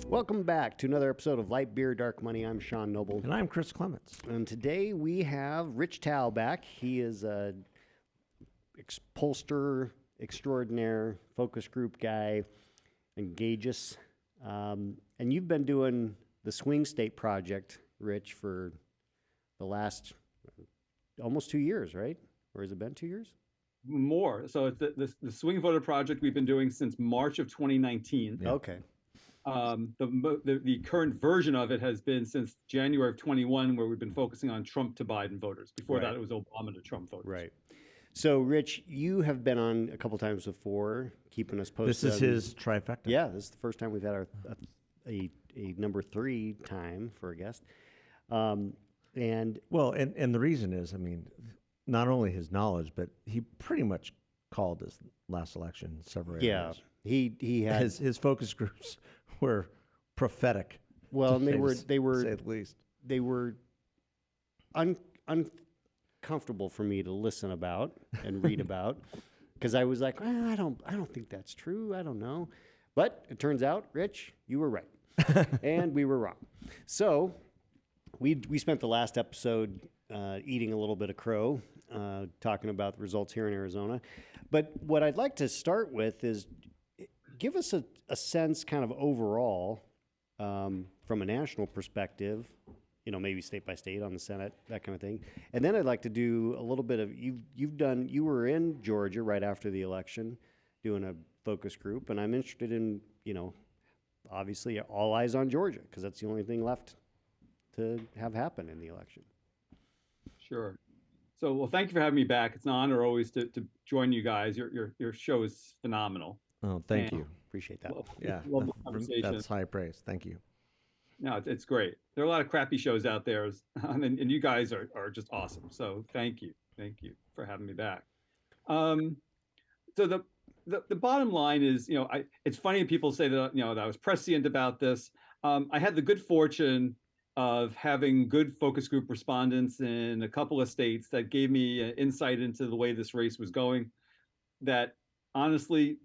Welcome back to another episode of Light Beer, Dark Money. I'm Sean Noble. And I'm Chris Clements. And today we have Rich Thau back. He is a pollster extraordinaire, focus group guy, Engageous. And you've been doing the Swing State Project, Rich, for the last almost 2 years, right? Or has it been 2 years? More. So it's the Swing Voter Project we've been doing since March of 2019. Yeah. Okay. The current version of it has been since January of 21, where we've been focusing on Trump to Biden voters. Before that, it was Obama to Trump voters. Right. So, Rich, you have been on a couple times before, keeping us posted. This is his trifecta. Yeah, this is the first time we've had a number 3 time for a guest. And the reason is, I mean, not only his knowledge, but he pretty much called his last election several areas. Yeah, he had his focus groups were prophetic. Well, and they were to say the least. They were uncomfortable for me to listen about and read about, because I was like, I don't think that's true. I don't know, but it turns out, Rich, you were right, and we were wrong. So we spent the last episode eating a little bit of crow, talking about the results here in Arizona. But what I'd like to start with is give us a sense kind of overall from a national perspective, maybe state by state on the Senate, that kind of thing. And then I'd like to do a little bit of, you were in Georgia right after the election doing a focus group, and I'm interested in, obviously all eyes on Georgia, because that's the only thing left to have happen in the election. Sure. So, well, thank you for having me back. It's an honor always to join you guys. Your show is phenomenal. Oh, thank you. Appreciate that. Love the conversation. That's high praise. Thank you. No, it's great. There are a lot of crappy shows out there, and you guys are just awesome. So thank you for having me back. So the bottom line is, it's funny when people say that that I was prescient about this. I had the good fortune of having good focus group respondents in a couple of states that gave me insight into the way this race was going. That honestly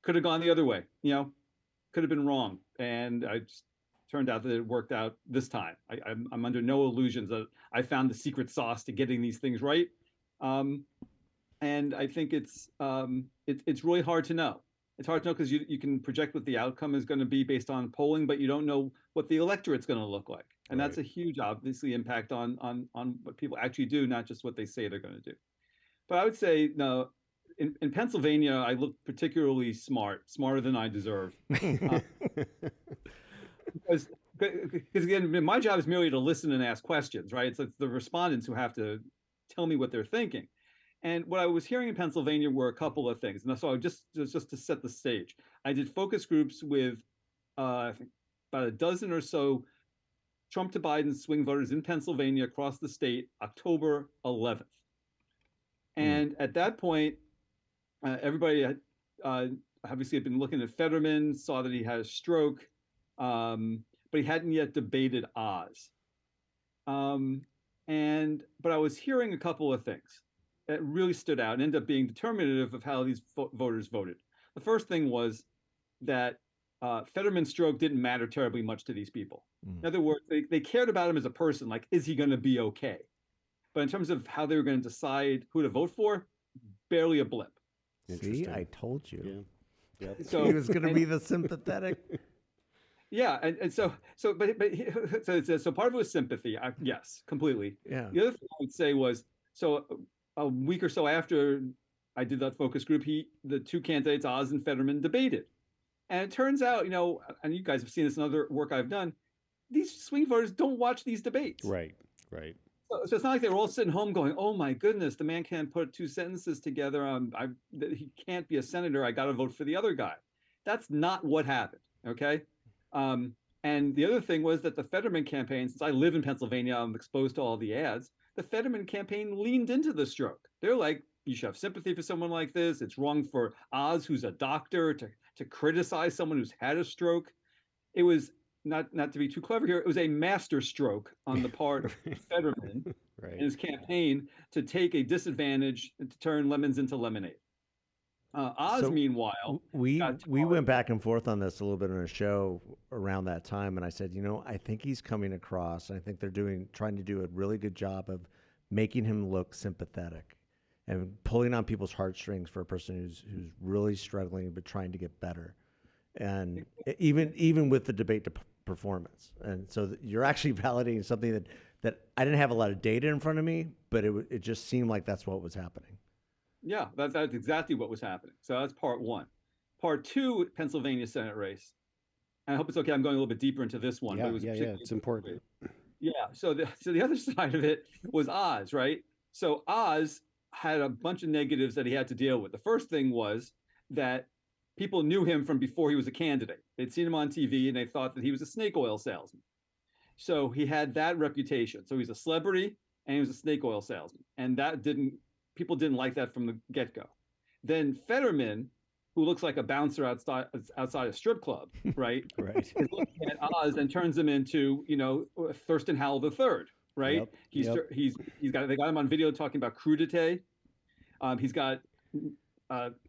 could have gone the other way. Could have been wrong, and I just turned out that it worked out this time. I'm under no illusions that I found the secret sauce to getting these things right, and I think it's really hard to know. It's hard to know because you can project what the outcome is going to be based on polling, but you don't know what the electorate's going to look like, and that's a huge, obviously, impact on what people actually do, not just what they say they're going to do. But I would say no. In Pennsylvania, I look particularly smarter than I deserve. Because again, my job is merely to listen and ask questions, right? It's the respondents who have to tell me what they're thinking. And what I was hearing in Pennsylvania were a couple of things. And so just to set the stage, I did focus groups with I think about a dozen or so Trump to Biden swing voters in Pennsylvania across the state, October 11th. And at that point, everybody had, obviously had been looking at Fetterman, saw that he had a stroke, but he hadn't yet debated Oz. But I was hearing a couple of things that really stood out and ended up being determinative of how these voters voted. The first thing was that Fetterman's stroke didn't matter terribly much to these people. In other words, they cared about him as a person, like, is he going to be okay? But in terms of how they were going to decide who to vote for, barely a blip. See, I told you. Yeah. Yep. So he was going to be the sympathetic. Yeah, so part of it was sympathy. Yes, completely. Yeah. The other thing I would say was, so a week or so after I did that focus group, the two candidates, Oz and Fetterman, debated, and it turns out, and you guys have seen this in other work I've done, these swing voters don't watch these debates. Right. So it's not like they were all sitting home going, "Oh my goodness, the man can't put 2 sentences together. He can't be a senator. I got to vote for the other guy." That's not what happened. Okay. And the other thing was that the Fetterman campaign, since I live in Pennsylvania, I'm exposed to all the ads. The Fetterman campaign leaned into the stroke. They're like, you should have sympathy for someone like this. It's wrong for Oz, who's a doctor, to criticize someone who's had a stroke. It was not to be too clever here. It was a master stroke on the part of Fetterman in his campaign to take a disadvantage and to turn lemons into lemonade. Oz, So meanwhile, got we went back and forth on this a little bit on a show around that time, and I said, I think he's coming across. And I think they're trying to do a really good job of making him look sympathetic and pulling on people's heartstrings for a person who's really struggling but trying to get better. And even with the debate to performance, and so you're actually validating something that I didn't have a lot of data in front of me, but it just seemed like that's what was happening. Yeah, that's exactly what was happening. So that's part one. Part two, Pennsylvania Senate race. And I hope it's okay. I'm going a little bit deeper into this one, but it was It's important. Yeah. So the other side of it was Oz, right? So Oz had a bunch of negatives that he had to deal with. The first thing was that people knew him from before he was a candidate. They'd seen him on TV and they thought that he was a snake oil salesman. So he had that reputation. So he's a celebrity and he was a snake oil salesman. And people didn't like that from the get-go. Then Fetterman, who looks like a bouncer outside a strip club, right? Right. Is looking at Oz and turns him into, Thurston Howell III, right? Yep. They got him on video talking about crudité. He's got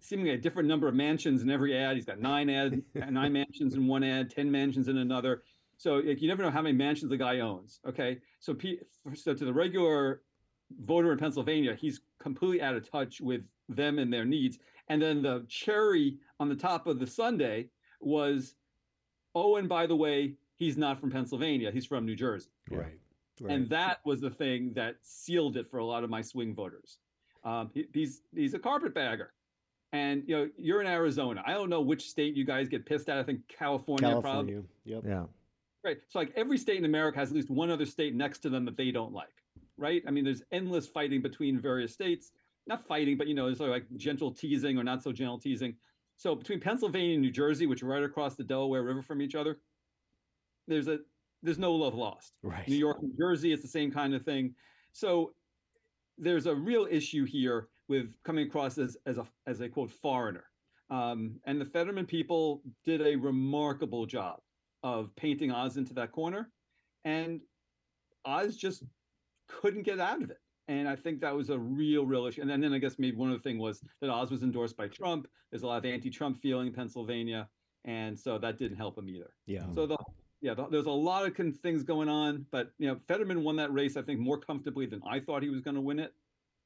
seemingly a different number of mansions in every ad. He's got 9 mansions in one ad, 10 mansions in another. So you never know how many mansions the guy owns. Okay, so to the regular voter in Pennsylvania, he's completely out of touch with them and their needs. And then the cherry on the top of the sundae was, oh, and by the way, he's not from Pennsylvania. He's from New Jersey. Right. And that was the thing that sealed it for a lot of my swing voters. He's a carpetbagger. And you're in Arizona. I don't know which state you guys get pissed at. I think California. Probably. Yep. Yeah. Right. So like every state in America has at least one other state next to them that they don't like. Right. I mean, there's endless fighting between various states. Not fighting, but there's sort of like gentle teasing or not so gentle teasing. So between Pennsylvania and New Jersey, which are right across the Delaware River from each other, there's no love lost. Right. New York, New Jersey, it's the same kind of thing. So there's a real issue here with coming across as a quote foreigner. And the Fetterman people did a remarkable job of painting Oz into that corner, and Oz just couldn't get out of it. And I think that was a real issue. And then I guess maybe one other thing was that Oz was endorsed by Trump. There's a lot of anti-Trump feeling in Pennsylvania, and so that didn't help him either. Yeah. So there's a lot of things going on, but Fetterman won that race, I think, more comfortably than I thought he was going to win it.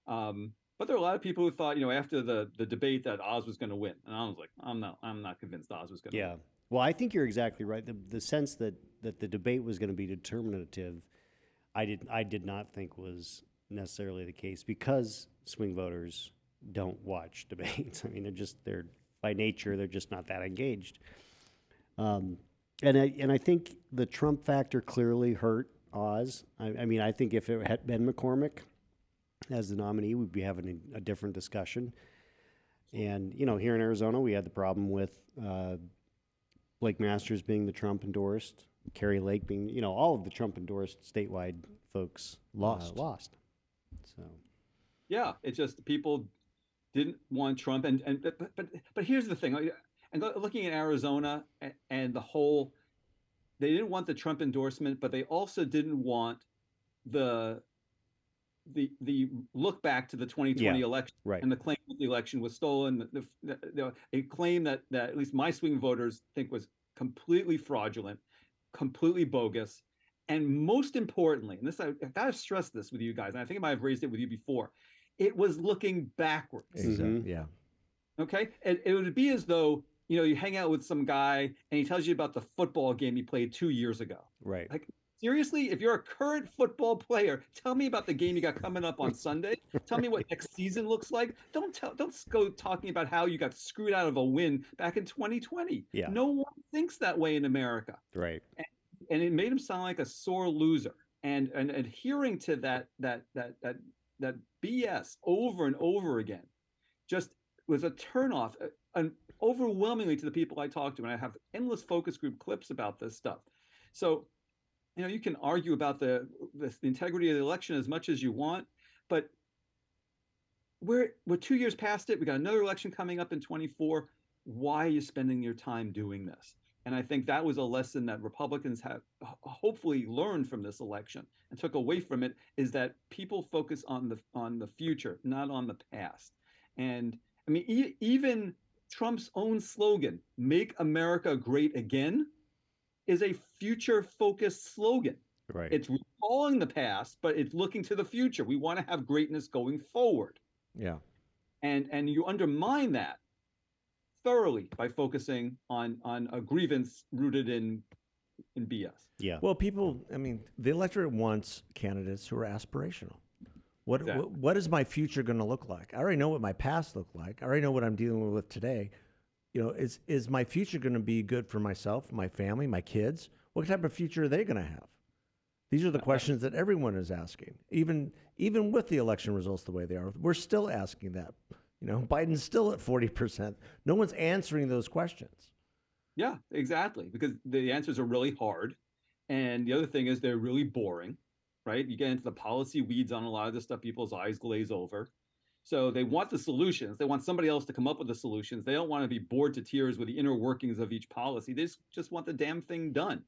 But there are a lot of people who thought, after the debate, that Oz was going to win, and I was like, I'm not convinced Oz was going to win. Yeah. Well, I think you're exactly right. The sense that the debate was going to be determinative, I did not think was necessarily the case, because swing voters don't watch debates. I mean, they're by nature, they're just not that engaged. And I think the Trump factor clearly hurt Oz. I mean, I think if it had been McCormick as the nominee, we'd be having a different discussion. And here in Arizona, we had the problem with Blake Masters being the Trump endorsed, Carrie Lake being, all of the Trump endorsed statewide folks lost. So, yeah, it's just people didn't want Trump, but here's the thing. And looking at Arizona and they didn't want the Trump endorsement, but they also didn't want the look back to the 2020 election, right, and the claim that the election was stolen. A claim that at least my swing voters think was completely fraudulent, completely bogus. And most importantly, and I've got to stress this with you guys, and I think I might have raised it with you before, it was looking backwards. Exactly. Yeah. Okay. And it would be as though, you hang out with some guy and he tells you about the football game he played 2 years ago. Right. Like, seriously, if you're a current football player, tell me about the game you got coming up on Sunday. Tell me what next season looks like. Don't go talking about how you got screwed out of a win back in 2020. Yeah. No one thinks that way in America. Right. And it made him sound like a sore loser. And adhering to that BS over and over again just was a turnoff, and overwhelmingly to the people I talked to. And I have endless focus group clips about this stuff. So, you can argue about the integrity of the election as much as you want, but we're 2 years past it. We got another election coming up in 2024. Why are you spending your time doing this? And I think that was a lesson that Republicans have hopefully learned from this election and took away from it, is that people focus on the future, not on the past. And I mean, even Trump's own slogan, "Make America Great Again," is a future-focused slogan. Right. It's recalling the past, but it's looking to the future. We want to have greatness going forward. Yeah. And you undermine that thoroughly by focusing on a grievance rooted in BS. Yeah. Well, people, I mean, the electorate wants candidates who are aspirational. Exactly. What is my future going to look like? I already know what my past looked like. I already know what I'm dealing with today. You know, is my future going to be good for myself, my family, my kids? What type of future are they going to have? These are the questions that everyone is asking. Even with the election results the way they are, we're still asking that. You know, Biden's still at 40%. No one's answering those questions. Yeah, exactly. Because the answers are really hard. And the other thing is they're really boring, right? You get into the policy weeds on a lot of this stuff, people's eyes glaze over. So they want the solutions. They want somebody else to come up with the solutions. They don't want to be bored to tears with the inner workings of each policy. They just want the damn thing done.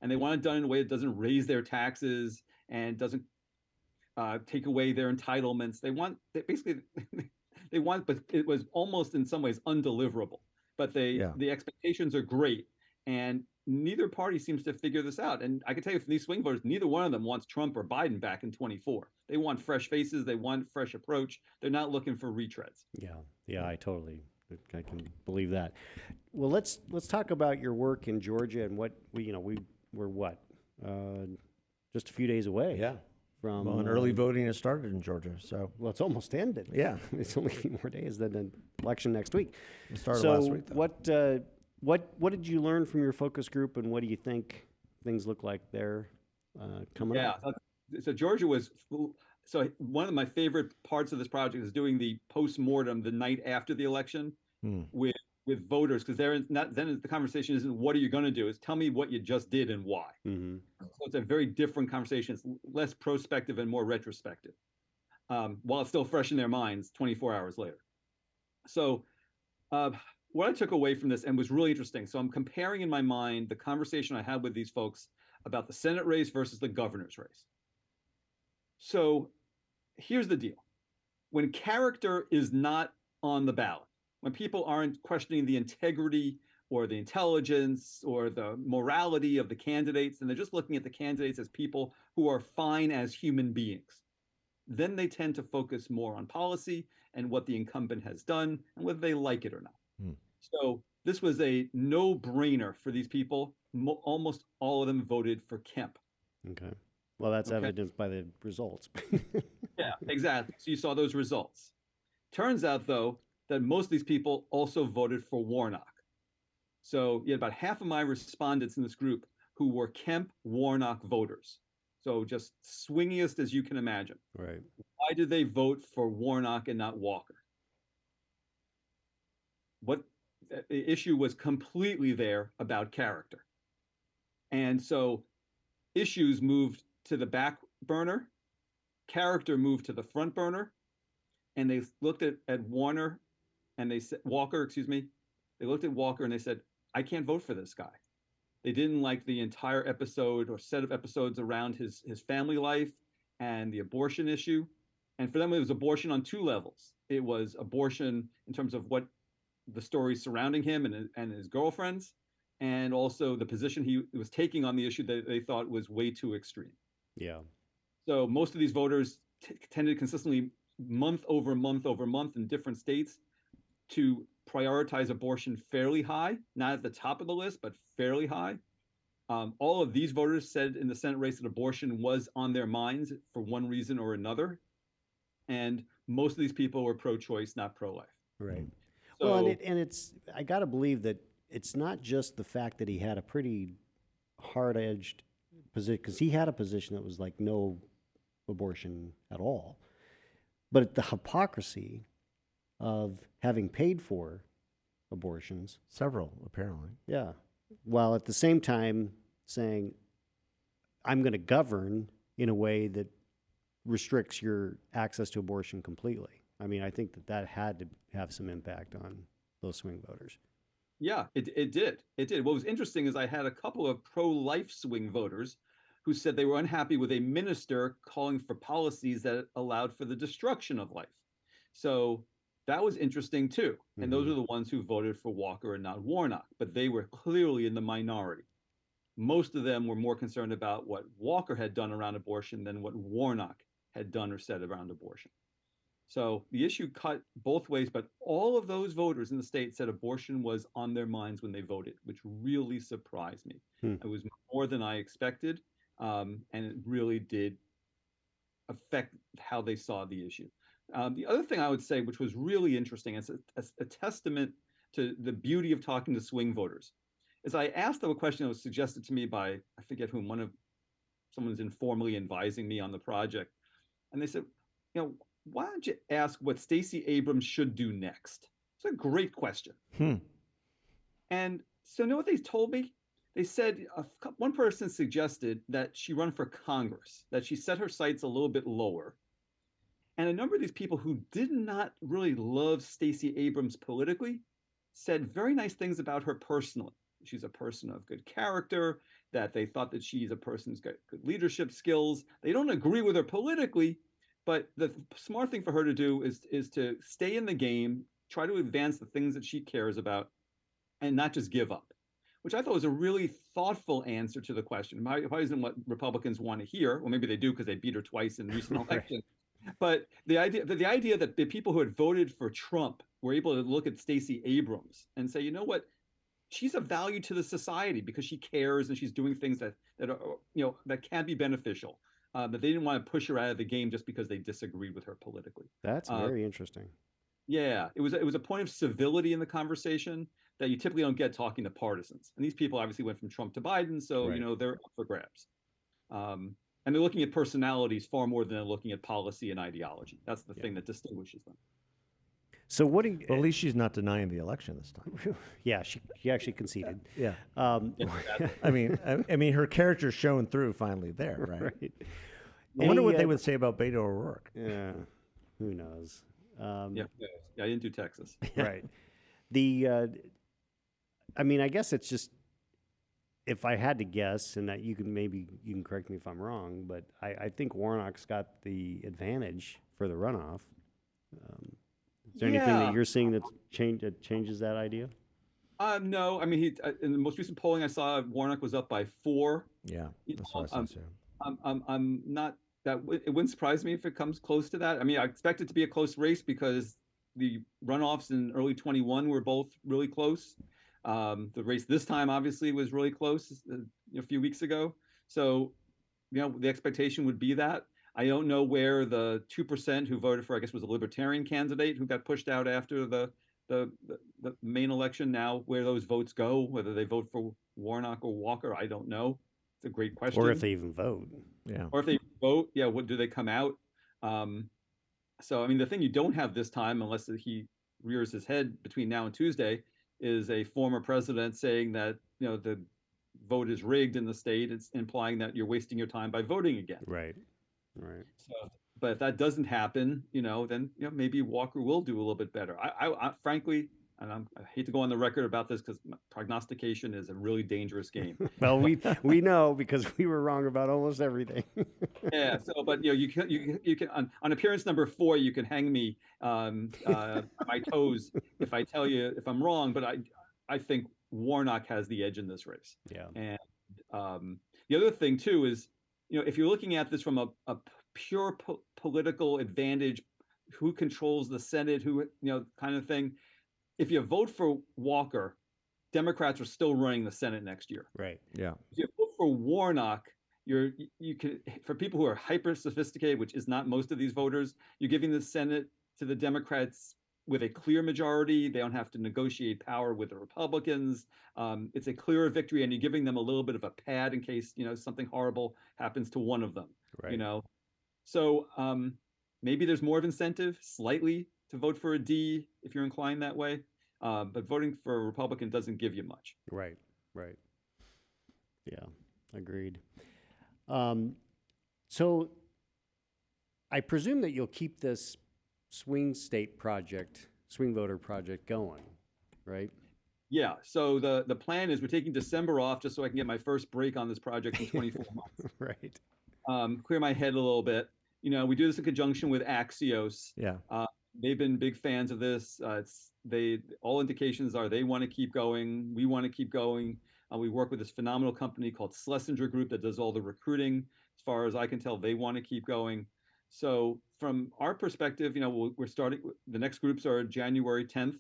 And they want it done in a way that doesn't raise their taxes and doesn't take away their entitlements. Basically, they want, but it was almost in some ways undeliverable. But Yeah. the expectations are great, and neither party seems to figure this out. And I can tell you from these swing voters, neither one of them wants Trump or Biden back in 24. They want fresh faces. They want fresh approach. They're not looking for retreads. Yeah, I can believe that. Well, let's talk about your work in Georgia and what we're what just a few days away. Yeah. From Well, and early voting has started in Georgia, so well, it's almost ended. yeah, It's only a few more days than the election next week. it started So last week. Though. what did you learn from your focus group, and what do you think things look like there coming up? So Georgia was so one of my favorite parts of this project is doing the post-mortem the night after the election with voters, because then the conversation isn't what are you going to do, is tell me what you just did and why. Mm-hmm. So it's a very different conversation. It's less prospective and more retrospective, while it's still fresh in their minds 24 hours later. So what I took away from this and was really interesting. So I'm comparing in my mind the conversation I had with these folks about the Senate race versus the governor's race. So here's the deal. When character is not on the ballot, when people aren't questioning the integrity or the intelligence or the morality of the candidates, and they're just looking at the candidates as people who are fine as human beings, then they tend to focus more on policy and what the incumbent has done and whether they like it or not. So this was a no-brainer for these people. Almost all of them voted for Kemp. Okay. Well, that's evidenced by the results. Yeah, exactly. So you saw those results. Turns out, though, that most of these people also voted for Warnock. So you had about half of my respondents in this group who were Kemp Warnock voters. So just swingiest as you can imagine. Right. Why did they vote for Warnock and not Walker? What the issue was completely there about character. And so issues moved to the back burner, character moved to the front burner, and they looked at Warner and they said, Walker, excuse me. They looked at Walker and they said, I can't vote for this guy. They didn't like the entire episode or set of episodes around his family life and the abortion issue. And for them, it was abortion on two levels. It was abortion in terms of what the stories surrounding him and his girlfriends, and also the position he was taking on the issue that they thought was way too extreme. Yeah. So most of these voters tended consistently month over month over month in different states to prioritize abortion fairly high, not at the top of the list, but fairly high. All of these voters said in the Senate race that abortion was on their minds for one reason or another. And most of these people were pro-choice, not pro-life. Right. So, Well, it's I got to believe that it's not just the fact that he had a pretty hard-edged position, because he had a position that was like no abortion at all, but the hypocrisy of having paid for abortions. Several, apparently. Yeah. While at the same time saying, I'm going to govern in a way that restricts your access to abortion completely. I mean, I think that had to have some impact on those swing voters. yeah, it did. It did. What was interesting is I had a couple of pro-life swing voters who said they were unhappy with a minister calling for policies that allowed for the destruction of life. So That was interesting too. And those Mhm. are the ones who voted for Walker and not Warnock, but they were clearly in the minority. Most of them were more concerned about what Walker had done around abortion than what Warnock had done or said around abortion. So the issue cut both ways, but all of those voters in the state said abortion was on their minds when they voted, which really surprised me. Hmm. It was more than I expected, and it really did affect how they saw the issue. The other thing I would say, which was really interesting, it's a testament to the beauty of talking to swing voters, is I asked them a question that was suggested to me by, I forget whom, someone's informally advising me on the project. And they said, why don't you ask what Stacey Abrams should do next? It's a great question. And so, you know what they told me? They said one person suggested that she run for Congress, that she set her sights a little bit lower. And a number of these people who did not really love Stacey Abrams politically said very nice things about her personally. She's a person of good character, that they thought that she's a person who's got good leadership skills. They don't agree with her politically, but the smart thing for her to do is to stay in the game, try to advance the things that she cares about, and not just give up, which I thought was a really thoughtful answer to the question. Probably isn't what Republicans want to hear. Well, maybe they do because they beat her twice in recent elections. But the idea that the people who had voted for Trump were able to look at Stacey Abrams and say, you know what, she's a value to the society because she cares and she's doing things that are, that can be beneficial. That they didn't want to push her out of the game just because they disagreed with her politically. That's very interesting. Yeah, it was a point of civility in the conversation that you typically don't get talking to partisans. And these people obviously went from Trump to Biden, so Right. they're up for grabs. And they're looking at personalities far more than they're looking at policy and ideology. That's the thing that distinguishes them. So what do you? Well, at least she's not denying the election this time. Yeah, she actually conceded. Yeah. Exactly. I mean, her character's shown through finally there, right? Right. I wonder what they would say about Beto O'Rourke. Yeah, who knows? Yeah, I didn't do Texas. Right. I mean, I guess it's just, if I had to guess, and that you can correct me if I'm wrong, but I think Warnock's got the advantage for the runoff. Is there anything that you're seeing that changes that idea? No, I mean, in the most recent polling I saw, Warnock was up by 4. Yeah, that's what I said too. I'm not that it wouldn't surprise me if it comes close to that. I mean, I expect it to be a close race because the runoffs in early 21 were both really close. The race this time obviously was really close a few weeks ago. So, the expectation would be that. I don't know where the 2% who voted for, I guess, was a libertarian candidate who got pushed out after the main election. Now, where those votes go, whether they vote for Warnock or Walker, I don't know. It's a great question. Or if they even vote. Yeah. Or if they vote, what do they come out? So, I mean, the thing you don't have this time, unless he rears his head between now and Tuesday, is a former president saying that, the vote is rigged in the state. It's implying that you're wasting your time by voting again. Right. Right. So, but if that doesn't happen, then maybe Walker will do a little bit better. I frankly, and I hate to go on the record about this because prognostication is a really dangerous game. Well, we know because we were wrong about almost everything. Yeah. So, but you can on appearance number 4, you can hang me on my toes if I tell you if I'm wrong. But I think Warnock has the edge in this race. Yeah. And the other thing too is, if you're looking at this from a pure political advantage, who controls the Senate, who kind of thing. If you vote for Walker, Democrats are still running the Senate next year. Right. Yeah. If you vote for Warnock, you can, for people who are hyper sophisticated, which is not most of these voters, you're giving the Senate to the Democrats with a clear majority. They don't have to negotiate power with the Republicans. It's a clearer victory, and you're giving them a little bit of a pad in case something horrible happens to one of them. Right. So maybe there's more of incentive, slightly, to vote for a D if you're inclined that way. But voting for a Republican doesn't give you much. Right. Right. Yeah. Agreed. So I presume that you'll keep this swing voter project going, right? Yeah. So the plan is we're taking December off just so I can get my first break on this project in 24 months. Right. Clear my head a little bit. We do this in conjunction with Axios. Yeah. they've been big fans of this. All indications are they want to keep going. We want to keep going. We work with this phenomenal company called Schlesinger Group that does all the recruiting. As far as I can tell, they want to keep going. So from our perspective, we're starting. The next groups are January 10th,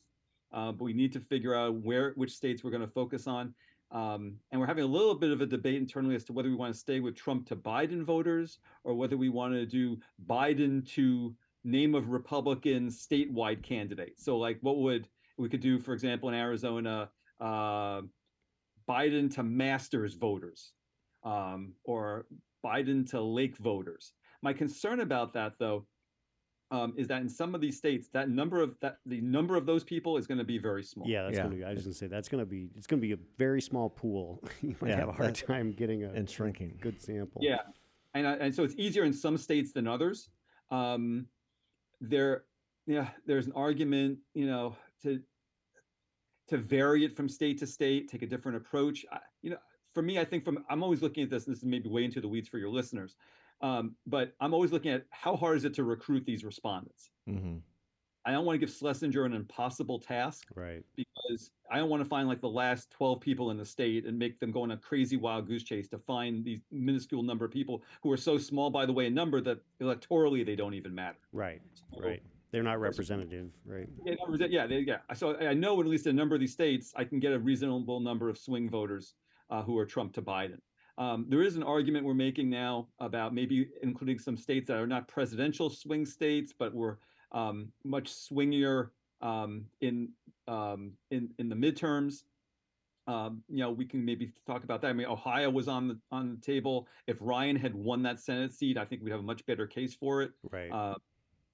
but we need to figure out which states we're going to focus on. And we're having a little bit of a debate internally as to whether we want to stay with Trump to Biden voters or whether we want to do Biden to name of Republican statewide candidate. So like we could do, for example, in Arizona, Biden to Masters voters, or Biden to Lake voters. My concern about that, though, is that in some of these states, the number of those people is going to be very small. Yeah, that's Yeah. going to be. I was going to say it's going to be a very small pool. You might Yeah, have a hard time getting and shrinking. good sample. Yeah, and so it's easier in some states than others. There's an argument, to vary it from state to state, take a different approach. For me, I think I'm always looking at this, and this is maybe way into the weeds for your listeners, but I'm always looking at how hard is it to recruit these respondents. Mm-hmm. I don't want to give Schlesinger an impossible task, Right. because I don't want to find like the last 12 people in the state and make them go on a crazy wild goose chase to find these minuscule number of people who are so small, by the way, in number that electorally they don't even matter. Right. Right. They're not representative, right? Yeah. So I know at least in a number of these states, I can get a reasonable number of swing voters who are Trump to Biden. There is an argument we're making now about maybe including some states that are not presidential swing states, but were much swingier in the midterms. We can maybe talk about that. I mean, Ohio was on the table. If Ryan had won that Senate seat, I think we'd have a much better case for it. Right.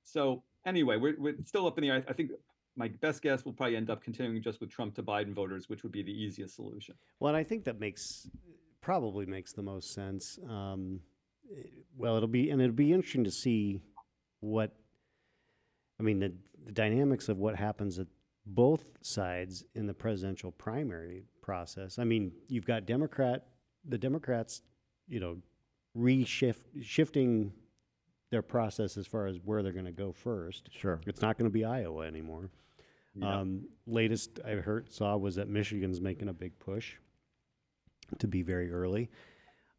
So anyway, we're still up in the air. I think my best guess will probably end up continuing just with Trump to Biden voters, which would be the easiest solution. Well, and I think that probably makes the most sense. Well, it'll be interesting to see the dynamics of what happens at both sides in the presidential primary process. I mean, you've got the Democrats, shifting their process as far as where they're going to go first. Sure. It's not going to be Iowa anymore. Yeah. Latest I saw was that Michigan's making a big push to be very early.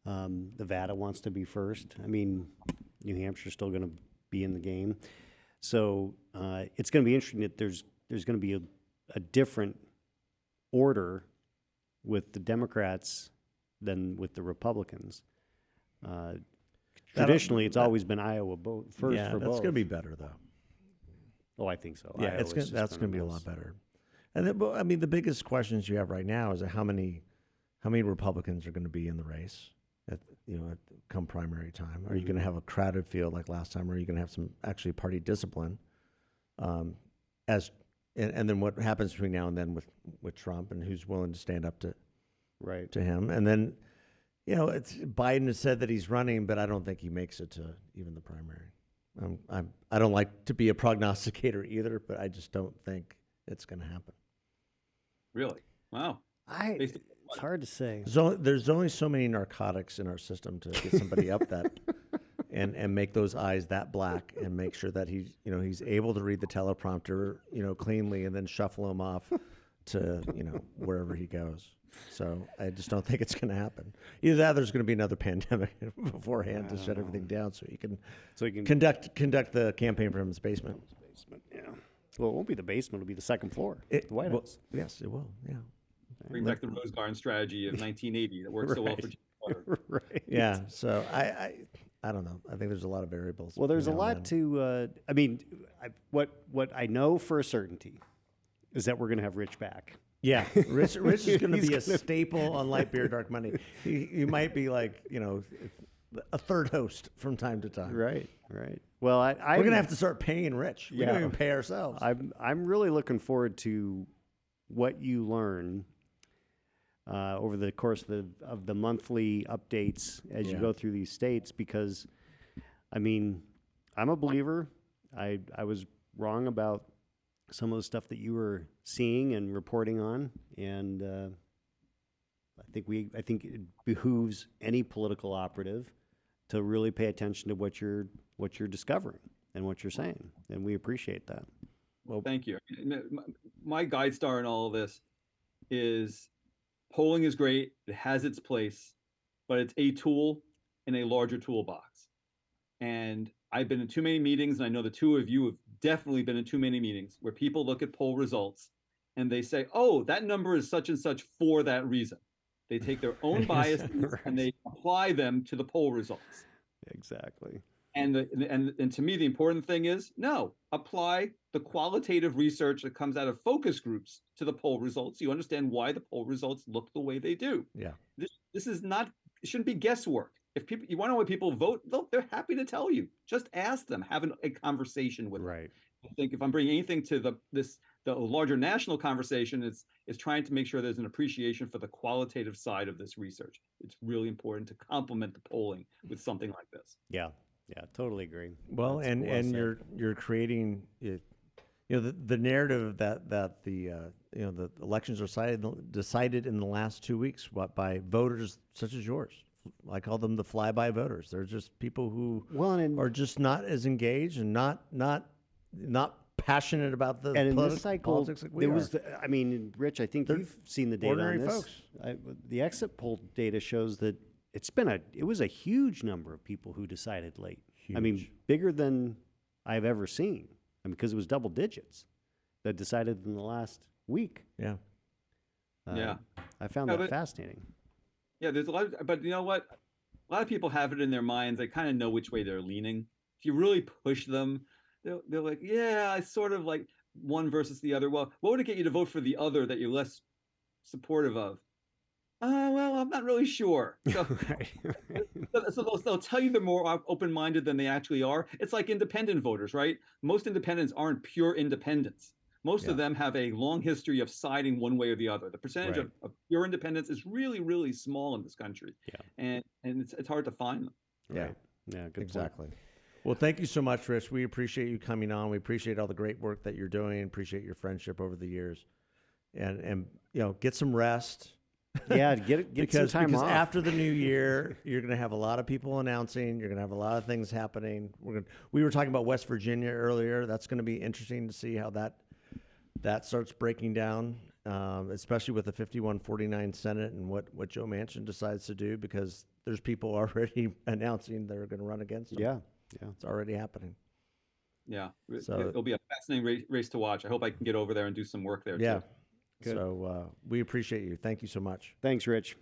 Nevada wants to be first. I mean, New Hampshire's still going to be in the game. So it's going to be interesting that there's going to be a different order with the Democrats than with the Republicans. Traditionally, it's always been Iowa first for both. Yeah, that's going to be better, though. Oh, I think so. Yeah, that's going to be a lot better. And the biggest questions you have right now is how many Republicans are going to be in the race come primary time? Are you going to have a crowded field like last time, or are you going to have some actually party discipline? And then what happens between now and then with Trump, and who's willing to stand up to him? And then Biden has said that he's running, but I don't think he makes it to even the primary. I don't like to be a prognosticator either, but I just don't think it's going to happen. Really? Wow. It's hard to say. There's only so many narcotics in our system to get somebody up that and make those eyes that black and make sure that he's able to read the teleprompter cleanly and then shuffle him off to wherever he goes. So I just don't think it's going to happen. Either that, or there's going to be another pandemic beforehand to shut everything down, so he can conduct the campaign from his basement. Yeah. Well, it won't be the basement; it'll be the second floor. The White House. Yes, it will. Yeah. Bring back the Rose Garden strategy of 1980 that worked so well for Jimmy Carter. Right. Yeah. So I don't know. I think there's a lot of variables. Well, there's a lot to. What I know for a certainty is that we're going to have Rich back. Yeah, Rich is going to be a staple on Light Beer, Dark Money. He might be like a third host from time to time. Right. Well, we're going to have to start paying Rich. We don't even pay ourselves. I'm really looking forward to what you learn over the course of the monthly updates as you go through these states, because, I'm a believer. I was wrong about some of the stuff that you were seeing and reporting on, and I think it behooves any political operative to really pay attention to what you're discovering. and what you're saying, and we appreciate that. Well, thank you. My guide star in all of this is polling is great. It has its place, but it's a tool in a larger toolbox. And I've been in too many meetings, and I know the two of you have definitely been in too many meetings where people look at poll results and they say, oh, that number is such and such for that reason. They take their own biases Right. and they apply them to the poll results. Exactly. And to me, the important thing is no, apply the qualitative research that comes out of focus groups to the poll results. You understand why the poll results look the way they do. Yeah. This is not, it shouldn't be guesswork. If people, you want to know why people vote, they're happy to tell you. Just ask them, have a conversation with them. Right. I think if I'm bringing anything to the larger national conversation, it's trying to make sure there's an appreciation for the qualitative side of this research. It's really important to complement the polling with something like this. Yeah. Yeah. Totally agree. Well, That's and well and said. you're creating it. You know, the narrative that the the elections are decided in the last 2 weeks by voters such as yours. I call them the flyby voters. They're just people who are just not as engaged and not passionate about the And in this cycle, politics like we there are. was, I mean, Rich, I think They're you've seen the data on ordinary this. folks. The exit poll data shows that it was a huge number of people who decided late. I mean, Huge. bigger than I've ever seen. I mean, because it was double digits that decided in the last week. Yeah. Yeah. I found Yeah, that but- fascinating. Yeah, there's a lot but you know what? A lot of people have it in their minds. They kind of know which way they're leaning. If you really push them, they're like, yeah, I sort of like one versus the other. Well, what would it get you to vote for the other that you're less supportive of? Well, I'm not really sure. So, Right. so they'll tell you they're more open-minded than they actually are. It's like independent voters, right? Most independents aren't pure independents. Most of them have a long history of siding one way or the other. The percentage Right. of pure independents is really, really small in this country. Yeah. And it's hard to find them. Yeah. Right. Yeah. Good point. Exactly. Well, thank you so much, Rich. We appreciate you coming on. We appreciate all the great work that you're doing. Appreciate your friendship over the years, and get some rest. Yeah. Get because some time off. after the new year, you're going to have a lot of people announcing. You're going to have a lot of things happening. We were talking about West Virginia earlier. That's going to be interesting to see how that starts breaking down, especially with the 51-49 Senate and what Joe Manchin decides to do, because there's people already announcing they're going to run against him. Yeah. Yeah. It's already happening. Yeah. So- It'll be a fascinating race to watch. I hope I can get over there and do some work there Yeah. too. Good. So we appreciate you. Thank you so much. Thanks, Rich.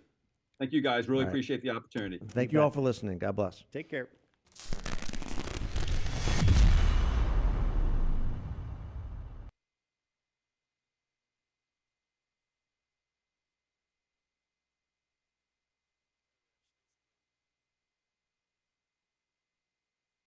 Thank you guys. Really All right. appreciate the opportunity. Thank you all for listening. God bless. Take care.